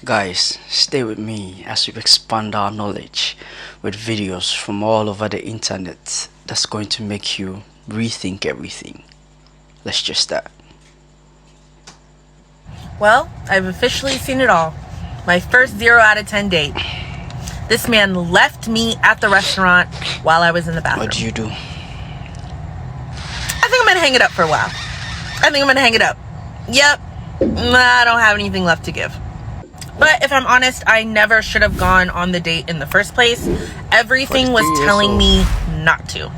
Guys, stay with me as we expand our knowledge with videos from all over the internet that's going to make you rethink everything. Let's just start. Well, I've officially seen it all. My first 0 out of 10 date. This man left me at the restaurant while I was in the bathroom. What do you do? I think I'm gonna hang it up for a while. Yep. I don't have anything left to give. But if I'm honest, I never should have gone on the date in the first place. Everything was telling me not to.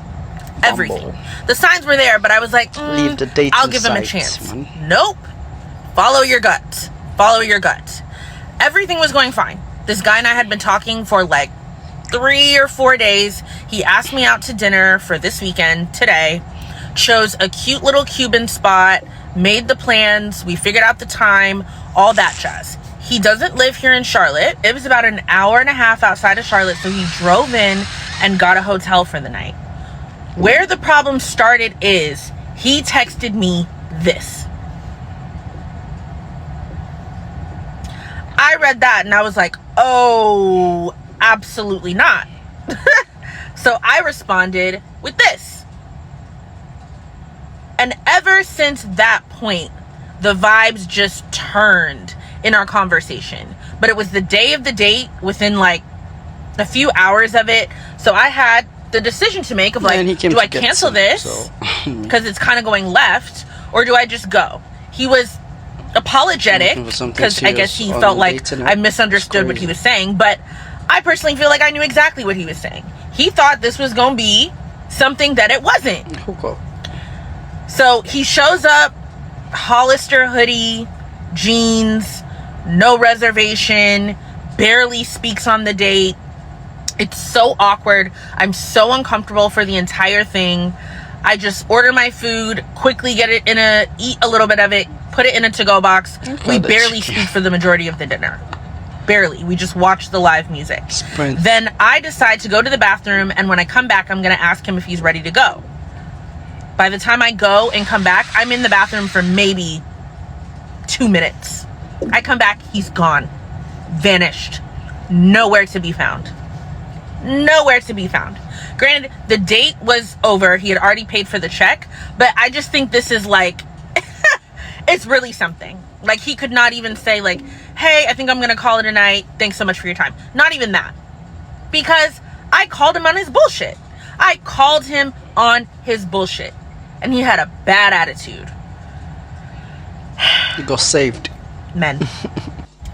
Everything. The signs were there, but I was like, Leave the date I'll give him a chance. Nope. Follow your gut. Everything was going fine. This guy and I had been talking for like 3 or 4 days. He asked me out to dinner for this weekend, today. Chose a cute little Cuban spot, made the plans, we figured out the time, all that jazz. He doesn't live here in Charlotte. It was about an hour and a half outside of Charlotte, so he drove in and got a hotel for the night. Where the problem started is he texted me this. I read that and I was like, oh, absolutely not. So I responded with this. And ever since that point, the vibes just turned in our conversation. But it was the day of the date, within like a few hours of it. So I had the decision to make of like, do I cancel this because it's kind of going left, or do I just go? He was apologetic because I guess he felt like I misunderstood what he was saying, but I personally feel like I knew exactly what he was saying. He thought this was gonna be something that it wasn't. So he shows up, Hollister hoodie, jeans, no reservation, barely speaks on the date. It's so awkward. I'm so uncomfortable for the entire thing. I just order my food, quickly get it eat a little bit of it, put it in a to-go box. We barely speak for the majority of the dinner. Barely. We just watch the live music. Then I decide to go to the bathroom, and when I come back, I'm gonna ask him if he's ready to go. By the time I go and come back, I'm in the bathroom for maybe 2 minutes. I come back, he's gone. Vanished. Nowhere to be found. Granted, the date was over. He had already paid for the check. But I just think this is like, it's really something. Like, he could not even say like, hey, I think I'm going to call it a night. Thanks so much for your time. Not even that. Because I called him on his bullshit. And he had a bad attitude. You got saved. Men.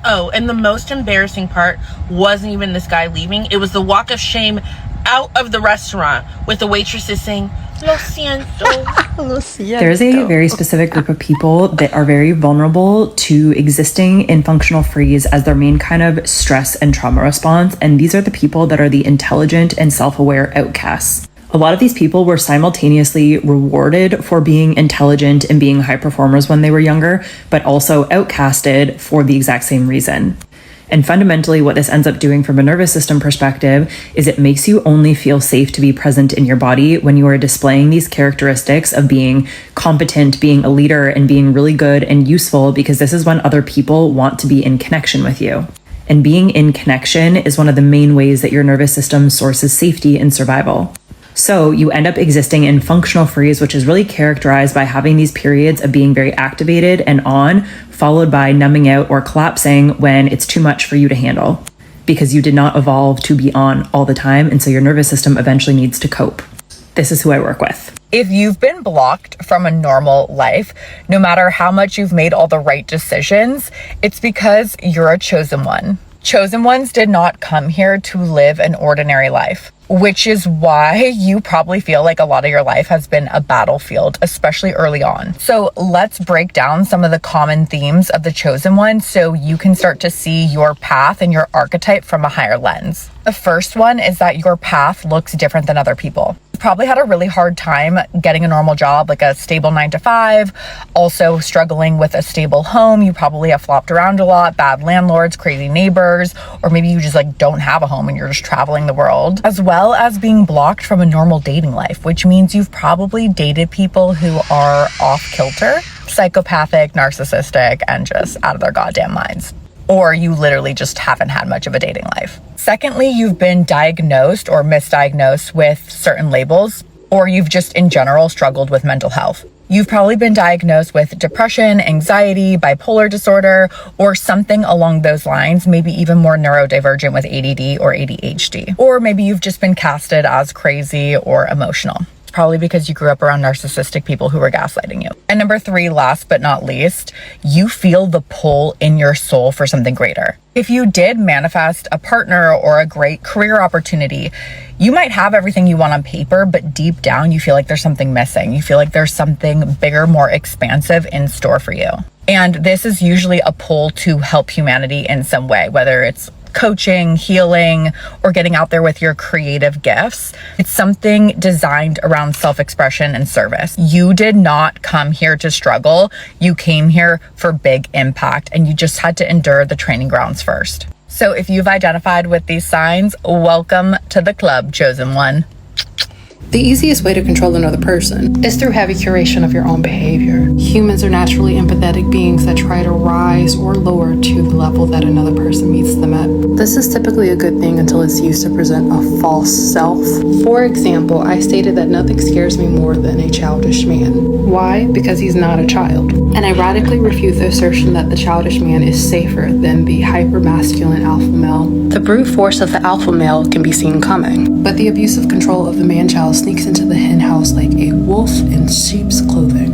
Oh, and the most embarrassing part wasn't even this guy leaving. It was the walk of shame out of the restaurant with the waitresses saying, Lo siento. There's a very specific group of people that are very vulnerable to existing in functional freeze as their main kind of stress and trauma response. And these are the people that are the intelligent and self-aware outcasts. A lot of these people were simultaneously rewarded for being intelligent and being high performers when they were younger, but also outcasted for the exact same reason. And fundamentally, what this ends up doing from a nervous system perspective is it makes you only feel safe to be present in your body when you are displaying these characteristics of being competent, being a leader, and being really good and useful, because this is when other people want to be in connection with you. And being in connection is one of the main ways that your nervous system sources safety and survival. So you end up existing in functional freeze, which is really characterized by having these periods of being very activated and on, followed by numbing out or collapsing when it's too much for you to handle, because you did not evolve to be on all the time. And so your nervous system eventually needs to cope. This is who I work with. If you've been blocked from a normal life, no matter how much you've made all the right decisions, it's because you're a chosen one. Chosen ones did not come here to live an ordinary life, which is why you probably feel like a lot of your life has been a battlefield, especially early on. So let's break down some of the common themes of the chosen one so you can start to see your path and your archetype from a higher lens. The first one is that your path looks different than other people. You've probably had a really hard time getting a normal job, like a stable 9-to-5, also struggling with a stable home. You probably have flopped around a lot, bad landlords, crazy neighbors, or maybe you just like don't have a home and you're just traveling the world, as well as being blocked from a normal dating life, which means you've probably dated people who are off kilter, psychopathic, narcissistic, and just out of their goddamn minds. or you literally just haven't had much of a dating life. Secondly, you've been diagnosed or misdiagnosed with certain labels, or you've just in general struggled with mental health. You've probably been diagnosed with depression, anxiety, bipolar disorder, or something along those lines, maybe even more neurodivergent with ADD or ADHD. Or maybe you've just been casted as crazy or emotional. Probably because you grew up around narcissistic people who were gaslighting you. And number 3, last but not least, you feel the pull in your soul for something greater. If you did manifest a partner or a great career opportunity, you might have everything you want on paper, but deep down you feel like there's something missing. You feel like there's something bigger, more expansive in store for you. And this is usually a pull to help humanity in some way, whether it's coaching, healing, or getting out there with your creative gifts. It's something designed around self-expression and service. You did not come here to struggle. You came here for big impact, and you just had to endure the training grounds first. So if you've identified with these signs, welcome to the club, chosen one. The easiest way to control another person is through heavy curation of your own behavior. Humans are naturally empathetic beings that try to rise or lower to the level that another person meets them at. This is typically a good thing until it's used to present a false self. For example, I stated that nothing scares me more than a childish man. Why? Because he's not a child. And I radically refute the assertion that the childish man is safer than the hyper-masculine alpha male. The brute force of the alpha male can be seen coming, but the abusive control of the man-child sneaks into the hen house like a wolf in sheep's clothing.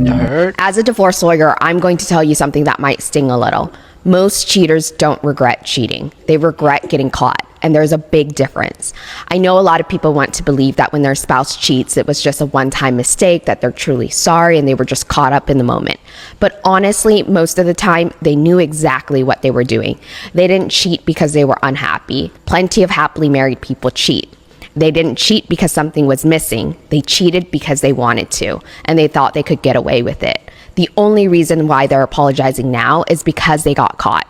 You heard? As a divorce lawyer, I'm going to tell you something that might sting a little. Most cheaters don't regret cheating. They regret getting caught. And there's a big difference. I know a lot of people want to believe that when their spouse cheats, it was just a one-time mistake, that they're truly sorry and they were just caught up in the moment. But honestly, most of the time, they knew exactly what they were doing. They didn't cheat because they were unhappy. Plenty of happily married people cheat. They didn't cheat because something was missing. They cheated because they wanted to, and they thought they could get away with it. The only reason why they're apologizing now is because they got caught.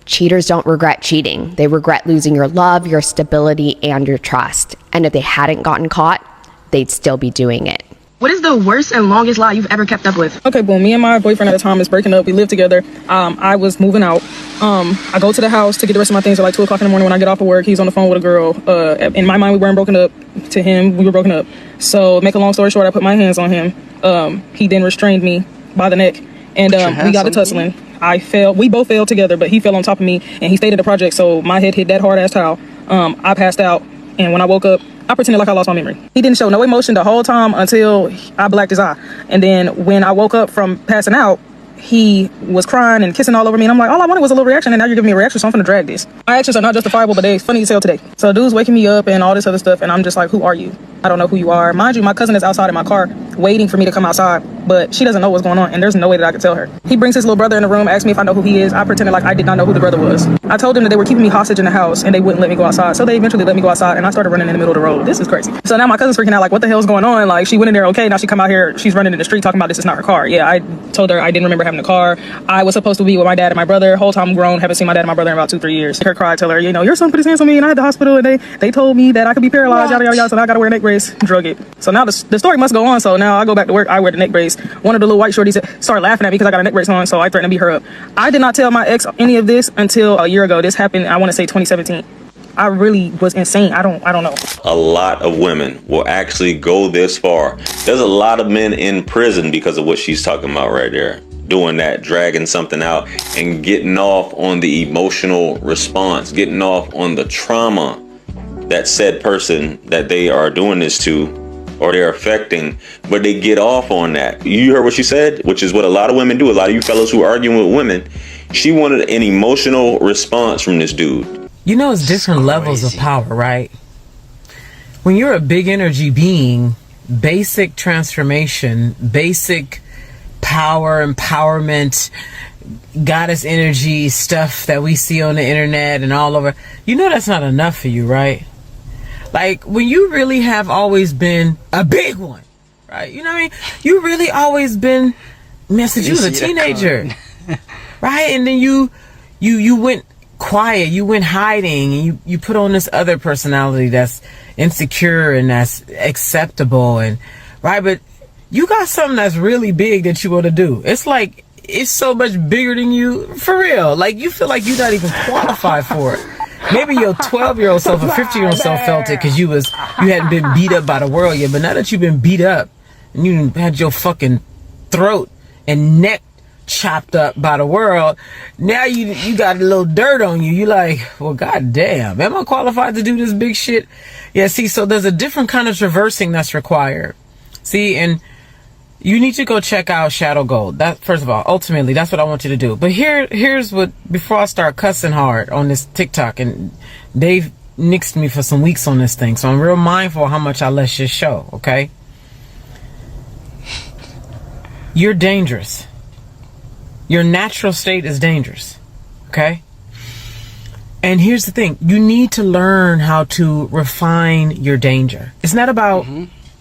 Cheaters don't regret cheating. They regret losing your love, your stability, and your trust. And if they hadn't gotten caught, they'd still be doing it. What is the worst and longest lie you've ever kept up with? Okay, boom. Me and my boyfriend at the time is breaking up. We live together. I was moving out. I go to the house to get the rest of my things at like 2 o'clock in the morning. When I get off of work, he's on the phone with a girl. In my mind, we weren't broken up. To him, we were broken up. So, make a long story short, I put my hands on him. He then restrained me by the neck, and we got to tussling. I fell. We both fell together, but he fell on top of me, and he stayed at the project. So my head hit that hard ass towel. I passed out, and when I woke up, I pretended like I lost my memory. He didn't show no emotion the whole time until I blacked his eye. And then when I woke up from passing out, he was crying and kissing all over me. And I'm like, all I wanted was a little reaction, and now you're giving me a reaction, so I'm gonna drag this. My actions are not justifiable, but they're funny as hell today. So dude's waking me up and all this other stuff, and I'm just like, who are you? I don't know who you are. Mind you, my cousin is outside in my car waiting for me to come outside, but she doesn't know what's going on, and there's no way that I could tell her. He brings his little brother in the room, asks me if I know who he is. I pretended like I did not know who the brother was. I told him that they were keeping me hostage in the house, and they wouldn't let me go outside, so they eventually let me go outside, and I started running in the middle of the road. This is crazy. So now my cousin's freaking out, like, what the hell's going on? Like, she went in there okay, now she come out here, she's running in the street talking about this is not her car. Yeah, I told her I didn't remember having a car. I was supposed to be with my dad and my brother. Whole time I'm grown, haven't seen my dad and my brother in about 2-3 years. Her cry, tell her, you know, your son put his hands on me, and I had the hospital, and they told me that I could be paralyzed, yada, yada, yada, so now I gotta wear a neck brace, drug it. So now the story must go on. So now I go back to work, I wear the neck brace. One of the little white shorties started laughing at me because I got a neck brace on, so I threatened to beat her up. I did not tell my ex any of this until a year ago. This happened, I want to say 2017. I really was insane. I don't know. A lot of women will actually go this far. There's a lot of men in prison because of what she's talking about right there. Doing that, dragging something out and getting off on the emotional response, getting off on the trauma that said person that they are doing this to or they're affecting, but they get off on that. You heard what she said, which is what a lot of women do. A lot of you fellas who are arguing with women, she wanted an emotional response from this dude. You know, it's different levels of power, right? When you're a big energy being, basic transformation, basic power, empowerment, goddess energy stuff that we see on the internet and all over, you know that's not enough for you, right? Like, when you really have always been a big one, right? You know what I mean? You really always been, man, since you was a teenager, right? And then you went quiet, you went hiding, and you put on this other personality that's insecure and that's acceptable, and right? But you got something that's really big that you want to do. It's like it's so much bigger than you, for real. Like, you feel like you're not even qualified for it. Maybe your 12-year-old self or 15-year-old self felt it because you hadn't been beat up by the world yet. But now that you've been beat up and you had your fucking throat and neck chopped up by the world, now you got a little dirt on you. You like, well, goddamn, am I qualified to do this big shit? Yeah, see, so there's a different kind of traversing that's required. See, and you need to go check out Shadow Gold. That, first of all, ultimately, that's what I want you to do. But here's what, before I start cussing hard on this TikTok, and Dave nixed me for some weeks on this thing, so I'm real mindful how much I let shit show, okay? You're dangerous. Your natural state is dangerous, okay? And here's the thing. You need to learn how to refine your danger. It's not about...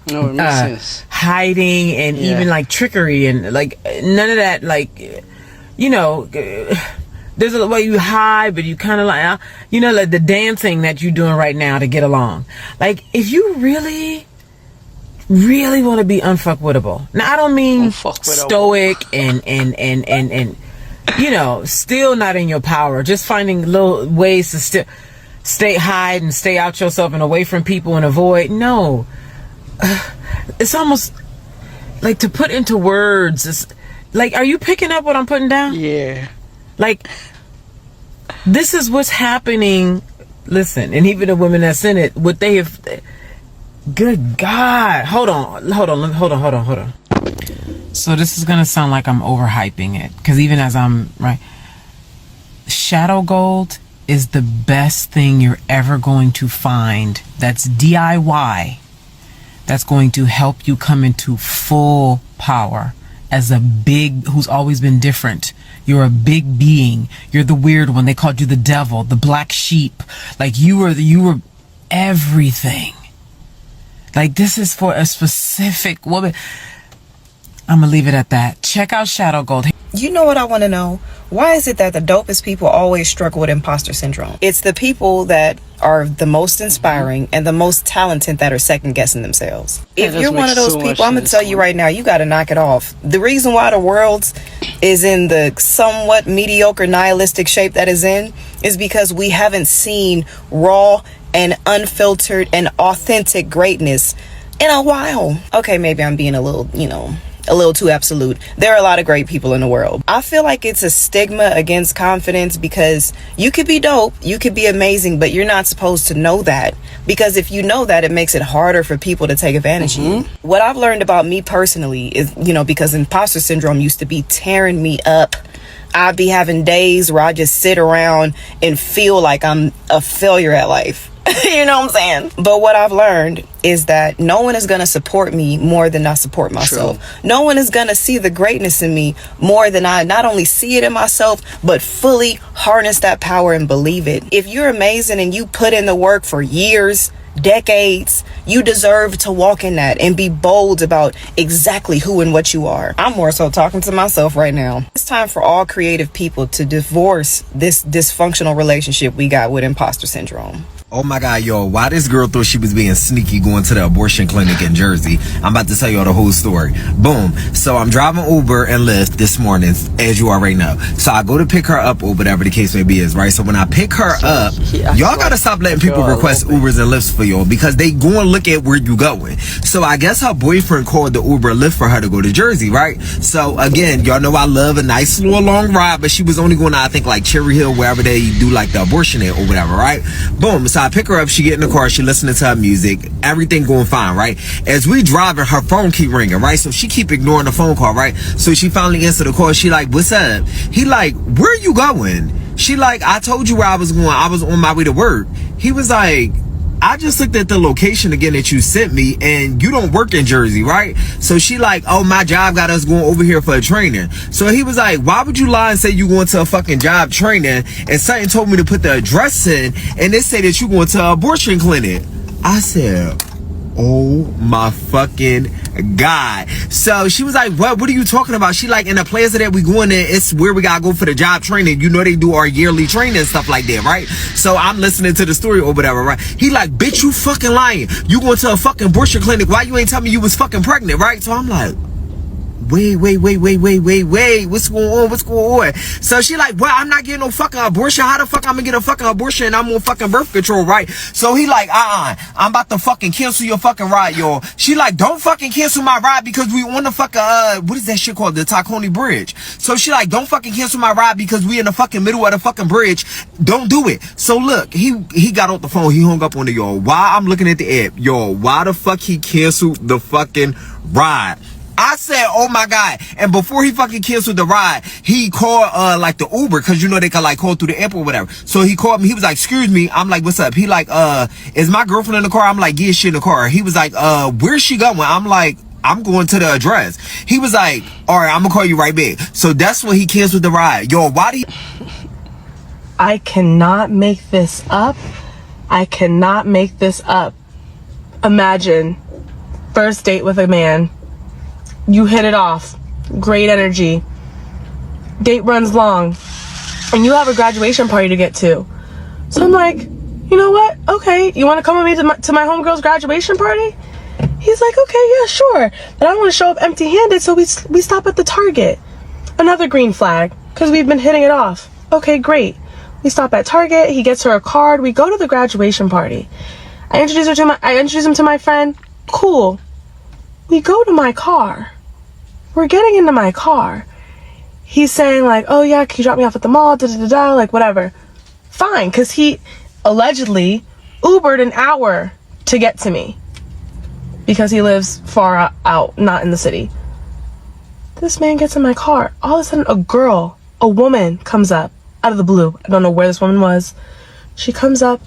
No, it makes sense. Hiding and even like trickery and like none of that. Like, you know, there's a way you hide, but you kind of like, you know, like the dancing that you're doing right now to get along. Like, if you really want to be unfuckwittable. Now, I don't mean stoic and you know, still not in your power. Just finding little ways to stay hide and stay out yourself and away from people and avoid. No. It's almost like, to put into words, it's like, are you picking up what I'm putting down? Yeah. Like, this is what's happening. Listen, and even the women that's in it, what they have, good God. Hold on. So this is going to sound like I'm overhyping it, because even as I'm, right, Shadow Gold is the best thing you're ever going to find that's DIY. That's going to help you come into full power as a big, who's always been different. You're a big being. You're the weird one. They called you the devil, the black sheep. Like, you were everything. Like, this is for a specific woman. I'm gonna leave it at that. Check out Shadow Gold. You know what I want to know? Why is it that the dopest people always struggle with imposter syndrome? It's the people that are the most inspiring and the most talented that are second guessing themselves. If you're one of those people, I'm going to tell you right now, you got to knock it off. The reason why the world is in the somewhat mediocre nihilistic shape that is in is because we haven't seen raw and unfiltered and authentic greatness in a while. Okay, maybe I'm being a little too absolute. There are a lot of great people in the world. I feel like it's a stigma against confidence because you could be dope, you could be amazing, but you're not supposed to know that, because if you know that, it makes it harder for people to take advantage of you. What I've learned about me personally is, because imposter syndrome used to be tearing me up. I'd be having days where I just sit around and feel like I'm a failure at life. You know what I'm saying? But what I've learned is that no one is going to support me more than I support myself. True. No one is going to see the greatness in me more than I not only see it in myself, but fully harness that power and believe it. If you're amazing and you put in the work for years, decades, you deserve to walk in that and be bold about exactly who and what you are. I'm more so talking to myself right now. It's time for all creative people to divorce this dysfunctional relationship we got with imposter syndrome. Oh my God, yo, why this girl thought she was being sneaky going to the abortion clinic in Jersey? I'm about to tell y'all the whole story. Boom. So I'm driving Uber and Lyft this morning, as you already know. So I go to pick her up or whatever the case may be is, right? So when I pick her up, y'all gotta stop letting people request Ubers and Lyfts for y'all, because they go and look at where you going. So I guess her boyfriend called the Uber Lyft for her to go to Jersey, right? So again, y'all know I love a nice slow long ride, but she was only going to, I think, like Cherry Hill, wherever they do like the abortion at or whatever, right? Boom. So I pick her up, she get in the car, she listening to her music, everything going fine, right? As we driving, her phone keep ringing, right? So she keep ignoring the phone call, right? So she finally answered the call. She like, what's up? He like, where you going? She like, I told you where I was going. I was on my way to work. He was like, I just looked at the location again that you sent me, and you don't work in Jersey, right? So she like, oh, my job got us going over here for a training. So he was like, why would you lie and say you going to a fucking job training, and something told me to put the address in, and they say that you going to an abortion clinic? I said, oh my fucking God. So she was like, what are you talking about? She like, in the plaza that we going in, it's where we gotta go for the job training. You know they do our yearly training and stuff like that, right? So I'm listening to the story or whatever, right? He like, bitch, you fucking lying. You going to a fucking abortion clinic. Why you ain't tell me you was fucking pregnant, right? So I'm like, wait, what's going on? So she like, well, I'm not getting no fucking abortion. How the fuck I'm gonna get a fucking abortion and I'm on fucking birth control, right? So he like, I'm about to fucking cancel your fucking ride, y'all. She like, don't fucking cancel my ride because we on the fucking, what is that shit called? The Tacony Bridge. So she like, don't fucking cancel my ride because we in the fucking middle of the fucking bridge. Don't do it. So look, he got off the phone. He hung up on the y'all. Why I'm looking at the app, y'all, why the fuck he canceled the fucking ride? I said, oh my God. And before he fucking canceled the ride, he called like the Uber, cause you know they can like call through the app or whatever. So he called me. He was like, excuse me. I'm like, what's up? He like, is my girlfriend in the car? I'm like, yeah, she in the car. He was like, where's she going? I'm like, I'm going to the address. He was like, all right, I'm gonna call you right back. So that's when he canceled the ride. Yo, why do you... I cannot make this up. I cannot make this up. Imagine first date with a man. You hit it off. Great energy. Date runs long. And you have a graduation party to get to. So I'm like, you know what? Okay, you want to come with me to my homegirl's graduation party? He's like, okay, yeah, sure. But I don't want to show up empty-handed, so we stop at the Target. Another green flag, because we've been hitting it off. Okay, great. We stop at Target. He gets her a card. We go to the graduation party. I introduce him to my friend. Cool. We go to my car. We're getting into my car. He's saying like, oh yeah, can you drop me off at the mall? Da-da-da-da, like whatever. Fine, because he allegedly Ubered an hour to get to me. Because he lives far out, not in the city. This man gets in my car. All of a sudden, a woman comes up out of the blue. I don't know where this woman was. She comes up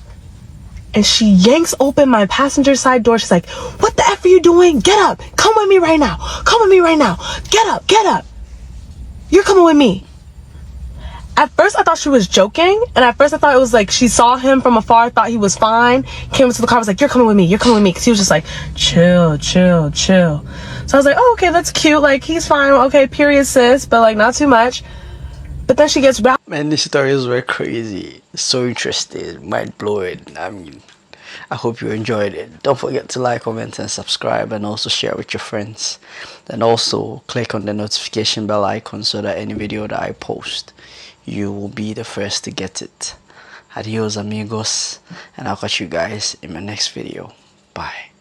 and she yanks open my passenger side door. She's like, what the F are you doing? Get up. Come with me right now. Come with me right now. Get up. Get up. You're coming with me. At first, I thought she was joking. And at first, I thought it was like she saw him from afar, thought he was fine. Came into the car, was like, you're coming with me. You're coming with me. Because he was just like, chill, chill, chill. So I was like, oh, okay, that's cute. Like, he's fine. Okay, period, sis. But like, not too much. But then she gets back. Man, these stories were crazy. So interesting. Mind blowing. I mean, I hope you enjoyed it. Don't forget to like, comment, and subscribe, and also share with your friends. And also click on the notification bell icon so that any video that I post, you will be the first to get it. Adios, amigos, and I'll catch you guys in my next video. Bye.